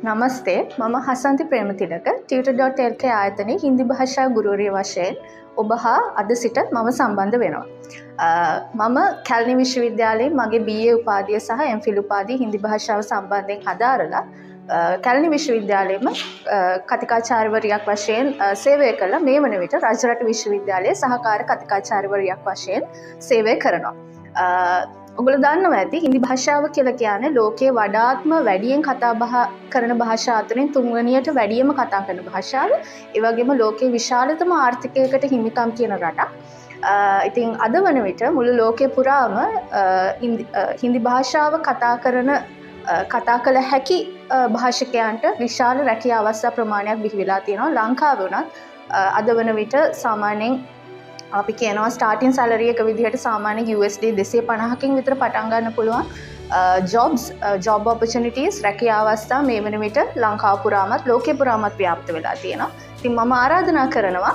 නමස්තේ මම හසන්ති ප්‍රේමතිලක tutor.lk ආයතනයේ හින්දි භාෂා ගුරුවරිය වශයෙන් ඔබ හා අද සිට මම සම්බන්ධ වෙනවා. මම කැලණි විශ්වවිද්‍යාලයේ මගේ BA උපාධිය සහ MPhil උපාධිය හින්දි භාෂාව සම්බන්ධයෙන් හදාරලා කැලණි විශ්වවිද්‍යාලයේම කතිකාචාර්යවරියක් වශයෙන් සේවය කළා. මේ වන විට රජරට විශ්වවිද්‍යාලයේ සහකාර කතිකාචාර්යවරියක් වශයෙන් සේවය කරනවා. ඔගොල්ලෝ දන්නවා ඇති හින්දි භාෂාව කියලා කියන්නේ ලෝකයේ වඩාත්ම වැඩියෙන් කතා බහ කරන භාෂා අතරින් තුන්වෙනියට වැඩියම කතා කරන භාෂාව. ඒ වගේම ලෝකයේ විශාලතම ආර්ථිකයකට හිමිකම් කියන රටක්. ඉතින් අද වන විට මුළු ලෝකේ පුරාම හින්දි භාෂාව කතා කළ හැකි භාෂකයන්ට විශාල රැකියා අවස්ථා ප්‍රමාණයක් බිහි වෙලා තියෙනවා. ලංකාවේ උනත් අද වන විට සාමාන්‍යයෙන් අපි කියනවා ස්ටාර්ටින් සැලරි එක විදිහට සාමාන්‍ය USD 250කින් විතර පටන් ගන්න පුළුවන් ජොබ් ඔපචුනිටිස් රැකියා අවස්ථා මේ වෙන විට ලංකාව පුරාමත් ලෝකේ පුරාමත් ව්‍යාප්ත වෙලා තියෙනවා. ඉතින් මම ආරාධනා කරනවා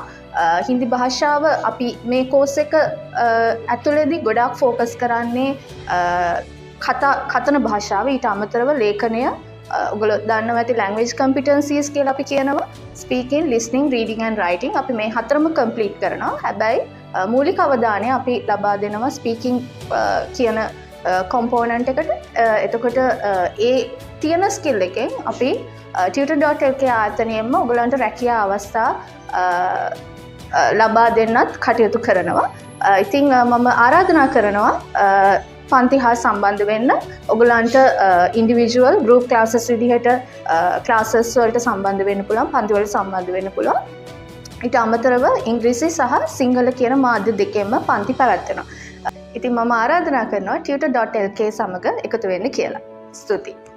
හින්දි භාෂාව අපි මේ කෝස් එක ඇතුළේදී ගොඩාක් ෆෝකස් කරන්නේ කතන භාෂාව ඊට අමතරව ලේඛනය ඔයගොල්ලෝ දන්නවා ඇති ලැන්ග්වේජ් කම්පිටන්සිස් කියලා අපි කියනවා ස්පීකින් ලිස්නින් රීඩින් ඇන්ඩ් රයිටින් අපි මේ හතරම කම්ප්ලීට් කරනවා. හැබැයි මූලික අවධානය අපි ලබා දෙනවා ස්පීකින් කියන කොම්පෝනන්ට් එකට. එතකොට ඒ තියෙන ස්කිල් එකෙන් අපි tutor.lk ආයතනයෙන්ම ඔයගලන්ට රැකියා අවස්ථා ලබා දෙන්නත් කටයුතු කරනවා. ඉතින් මම ආරාධනා කරනවා පන්ති හා සම්බන්ධ වෙන්න. ඔගලන්ට ඉන්ඩිවිජුවල් ගෲප් ක්ලාසස් විදිහට ක්ලාසස් වලට සම්බන්ධ වෙන්න පුළුවන්, පන්ති වලට සම්බන්ධ වෙන්න පුළුවන්. ඊට අමතරව ඉංග්‍රීසි සහ සිංහල කියන මාධ්‍ය දෙකෙන්ම පන්ති පැවැත්වෙනවා. ඉතින් මම ආරාධනා කරනවා tutor.lk සමග එකතු වෙන්න කියලා. ස්තුතියි.